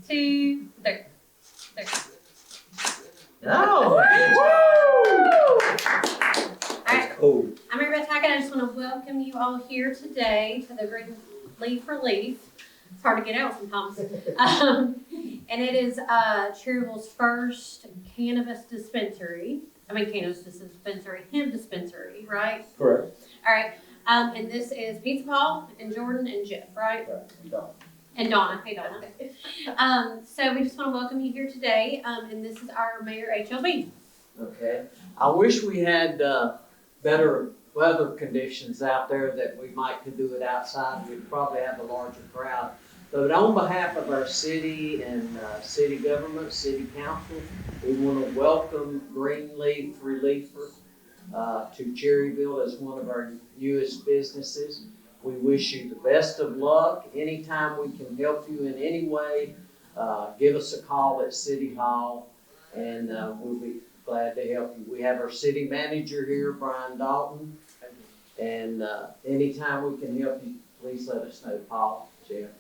2, there. There. No! Alright, Cool. I'm Mary Beth Hackett. I just want to welcome you all here today to the Green Leaf Relief. It's hard to get out sometimes. And it is Cherryville's first cannabis dispensary. Hemp dispensary, right? Correct. All right. And this is Pizza Paul and Jordan and Jeff, right? And Donna. Hey, Donna. So we just want to welcome you here today. And this is our Mayor HLB. Okay. I wish we had better weather conditions out there that we might could do it outside. We'd probably have a larger crowd. But on behalf of our city and city government, city council, we want to welcome Green Leaf Reliever to Cherryville as one of our newest businesses. We wish you the best of luck. Anytime we can help you in any way, give us a call at City Hall and we'll be glad to help you. We have our city manager here, Brian Dalton, and anytime we can help you, please let us know, Paul, Jeff.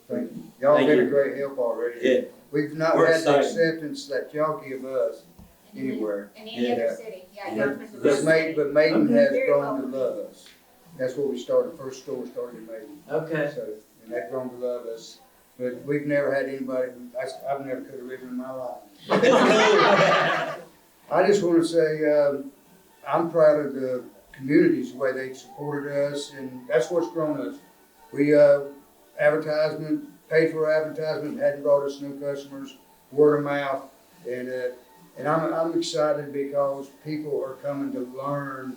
Thank you. Y'all did a great help already. Yeah. We've not We're had the excited. acceptance that y'all give us anywhere. In any other city, yeah. But Maiden has grown to love us. That's where we started, first store started in Maiden. Okay. So, and they've grown to love us. But we've never had anybody, I've never could have written in my life. I just want to say, I'm proud of the communities, the way they supported us, and that's what's grown us. We, advertisement, paid for advertisement, hadn't brought us new customers, word of mouth, and I'm excited because people are coming to learn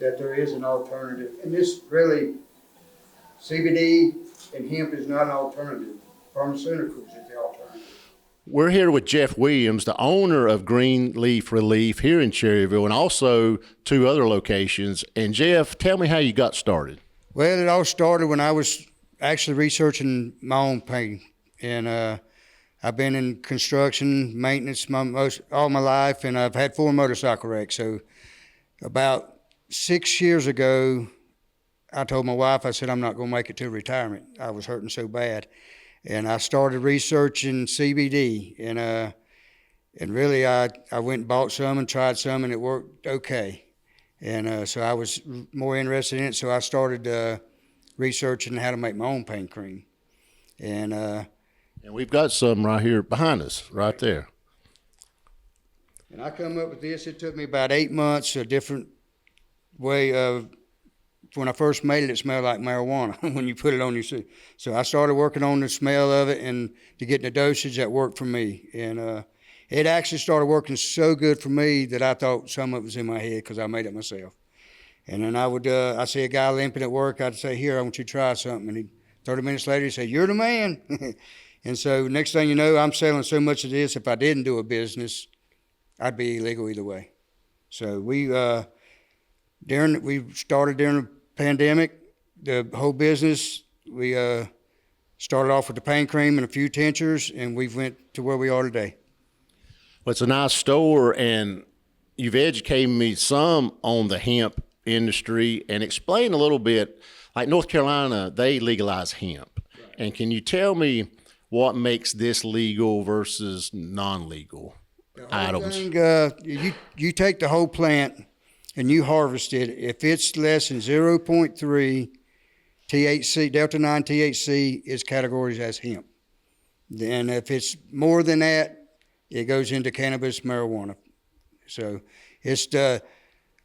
that there is an alternative. And this really, CBD and hemp is not an alternative. Pharmaceuticals is the alternative. We're here with Jeff Williams, the owner of Green Leaf Relief here in Cherryville, and also 2 other locations. And Jeff, tell me how you got started. Well, it all started when I was actually researching my own pain. And I've been in construction, maintenance all my life, and I've had 4 motorcycle wrecks. So about 6 years ago, I told my wife, I said, I'm not going to make it to retirement. I was hurting so bad. And I started researching CBD. And really, I went and bought some and tried some, and it worked okay. And so I was more interested in it, so I started researching how to make my own pain cream. And we've got some right here behind us, right there. And I come up with this. It took me about 8 months, a different way of, when I first made it, it smelled like marijuana when you put it on your suit. So I started working on the smell of it and to get the dosage that worked for me. And it actually started working so good for me that I thought some of it was in my head because I made it myself. And then I see a guy limping at work, I'd say, here, I want you to try something. And 30 minutes later, he'd say, you're the man. And so next thing you know, I'm selling so much of this, if I didn't do a business, I'd be illegal either way. So we started during the pandemic, the whole business. We started off with the pain cream and a few tinctures, and we've went to where we are today. Well, it's a nice store, and you've educated me some on the hemp industry, and explain a little bit, like North Carolina, they legalize hemp. Right. And can you tell me what makes this legal versus non-legal items? You take the whole plant and you harvest it. If it's less than 0.3 THC, Delta 9 THC is categorized as hemp. Then if it's more than that, it goes into cannabis, marijuana. So it's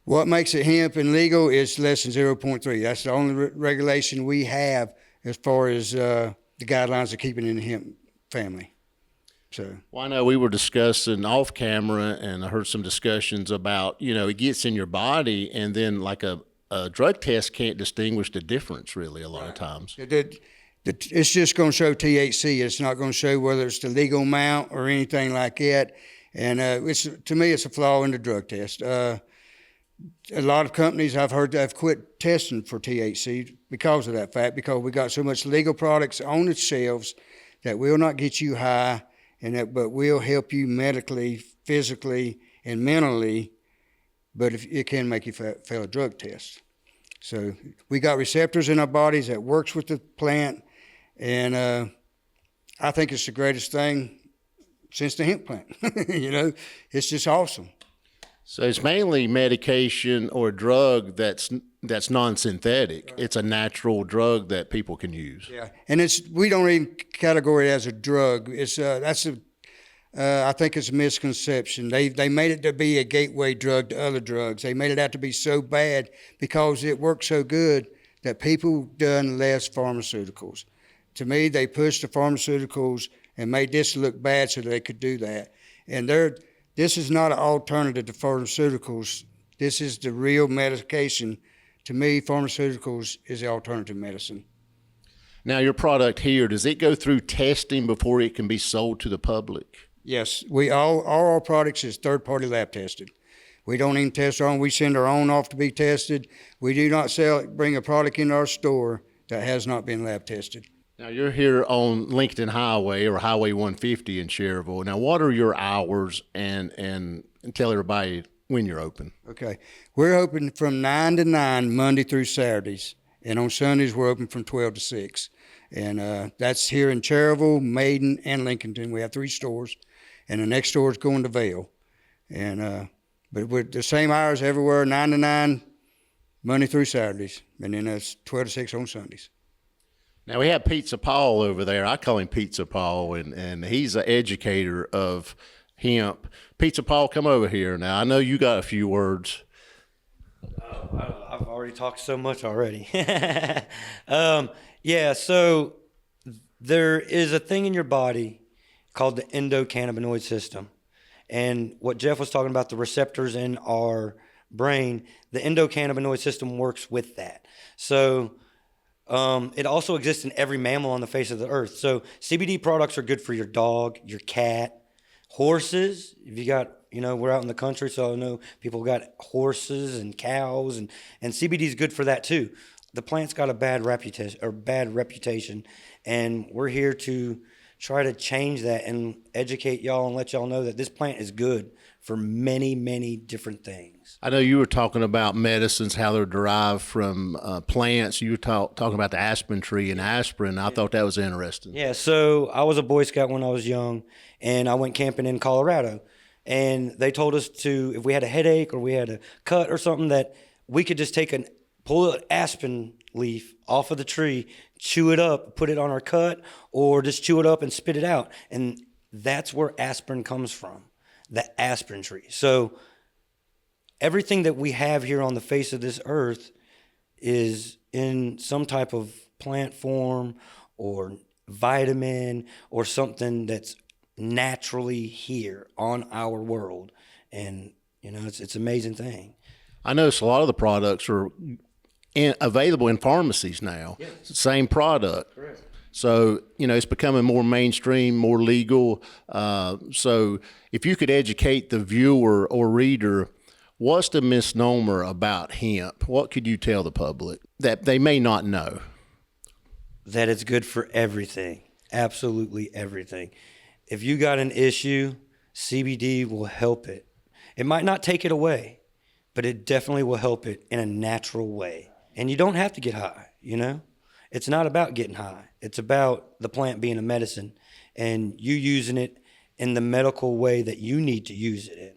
what makes it hemp and legal is less than 0.3. That's the only regulation we have as far as the guidelines of keeping in the hemp family. So. Well, I know we were discussing off camera, and I heard some discussions about, it gets in your body, and then like a drug test can't distinguish the difference really a lot of times. It's just going to show THC. It's not going to show whether it's the legal amount or anything like that. And to me, it's a flaw in the drug test. A lot of companies I've heard have quit testing for THC because of that fact, because we got so much legal products on the shelves that will not get you high, but will help you medically, physically, and mentally, but it can make you fail a drug test. So we got receptors in our bodies that works with the plant, and I think it's the greatest thing since the hemp plant. You know, it's just awesome. So it's mainly medication or a drug that's non-synthetic. It's a natural drug that people can use. Yeah, and we don't even categorize it as a drug. I think it's a misconception. They made it to be a gateway drug to other drugs. They made it out to be so bad because it worked so good that people done less pharmaceuticals. To me, they pushed the pharmaceuticals and made this look bad so they could do that. And this is not an alternative to pharmaceuticals. This is the real medication. To me, pharmaceuticals is the alternative medicine. Now, your product here, does it go through testing before it can be sold to the public? Yes, all our products is third-party lab tested. We don't even test our own. We send our own off to be tested. We do not bring a product into our store that has not been lab tested. Now, you're here on Lincoln Highway or Highway 150 in Cherryville. Now, what are your hours and tell everybody when you're open? Okay. We're open from 9 to 9 Monday through Saturdays. And on Sundays, we're open from 12 to 6. And that's here in Cherryville, Maiden, and Lincolnton. We have 3 stores. And the next store is going to Vail. And but we're the same hours everywhere, 9 to 9 Monday through Saturdays. And then it's 12 to 6 on Sundays. Now, we have Pizza Paul over there. I call him Pizza Paul, and he's an educator of hemp. Pizza Paul, come over here. Now, I know you got a few words. I've already talked so much already. Yeah, so there is a thing in your body called the endocannabinoid system. And what Jeff was talking about, the receptors in our brain, the endocannabinoid system works with that. So it also exists in every mammal on the face of the earth. So CBD products are good for your dog, your cat, horses. If you got, we're out in the country, so I know people got horses and cows, and CBD is good for that too. The plant's got a bad reputation, and we're here to try to change that and educate y'all and let y'all know that this plant is good for many, many different things. I know you were talking about medicines, how they're derived from plants. You were talking about the aspen tree and aspirin. I thought that was interesting. Yeah, so I was a Boy Scout when I was young, and I went camping in Colorado. And they told us if we had a headache or we had a cut or something, that we could just pull an aspen leaf off of the tree, chew it up, put it on our cut, or just chew it up and spit it out. And that's where aspirin comes from, the aspirin tree. So everything that we have here on the face of this earth is in some type of plant form or vitamin or something that's naturally here on our world. And it's an amazing thing. I notice a lot of the products are available in pharmacies now. Yes. Same product. Correct. So, it's becoming more mainstream, more legal. So if you could educate the viewer or reader, what's the misnomer about hemp? What could you tell the public that they may not know? That it's good for everything. Absolutely everything. If you got an issue, CBD will help it. It might not take it away, but it definitely will help it in a natural way. And you don't have to get high, It's not about getting high. It's about the plant being a medicine and you using it in the medical way that you need to use it in,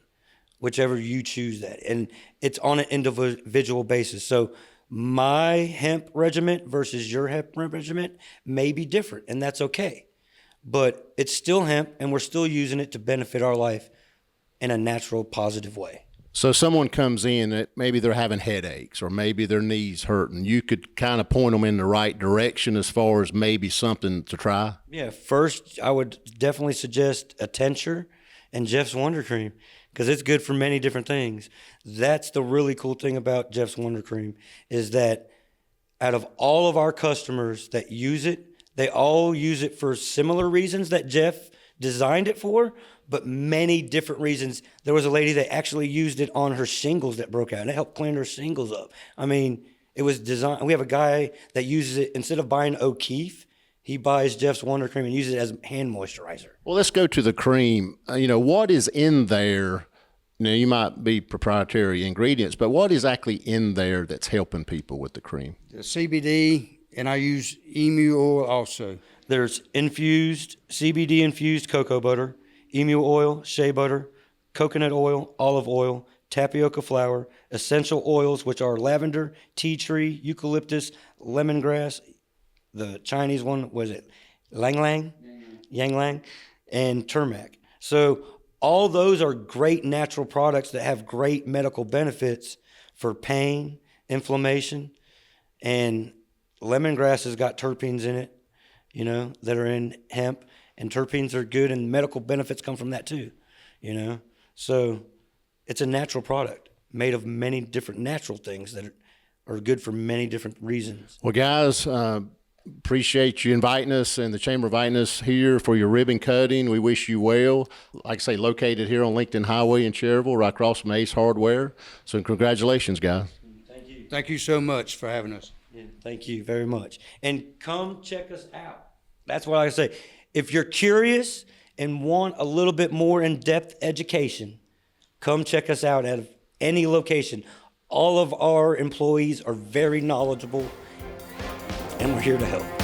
whichever you choose that. And it's on an individual basis. So my hemp regimen versus your hemp regimen may be different, and that's okay. But it's still hemp, and we're still using it to benefit our life in a natural, positive way. So someone comes in that maybe they're having headaches or maybe their knees hurting. You could kind of point them in the right direction as far as maybe something to try? Yeah, first I would definitely suggest a tincture and Jeff's Wonder Cream because it's good for many different things. That's the really cool thing about Jeff's Wonder Cream is that out of all of our customers that use it, they all use it for similar reasons that Jeff designed it for, but many different reasons. There was a lady that actually used it on her shingles that broke out, and it helped clean her shingles up. I mean, it was designed. We have a guy that uses it, instead of buying O'Keefe, he buys Jeff's Wonder Cream and uses it as hand moisturizer. Well, let's go to the cream. What is in there? You might be proprietary ingredients, but what is actually in there that's helping people with the cream? The CBD, and I use emu oil also. There's infused, CBD infused cocoa butter, emu oil, shea butter, coconut oil, olive oil, tapioca flour, essential oils, which are lavender, tea tree, eucalyptus, lemongrass, the Chinese one, was it Lang Lang? Yang Lang, and turmeric. So all those are great natural products that have great medical benefits for pain, inflammation, and lemongrass has got terpenes in it, you know, that are in hemp, and terpenes are good, and medical benefits come from that too, you know. So it's a natural product made of many different natural things that are good for many different reasons. Well, guys, appreciate you inviting us and the Chamber inviting us here for your ribbon cutting. We wish you well. Like I say, located here on Lincoln Highway in Cherryville, right across from Ace Hardware. So congratulations, guys. Thank you. Thank you so much for having us. Yeah, thank you very much. And come check us out. That's what I say. If you're curious and want a little bit more in-depth education, come check us out at any location. All of our employees are very knowledgeable, and we're here to help.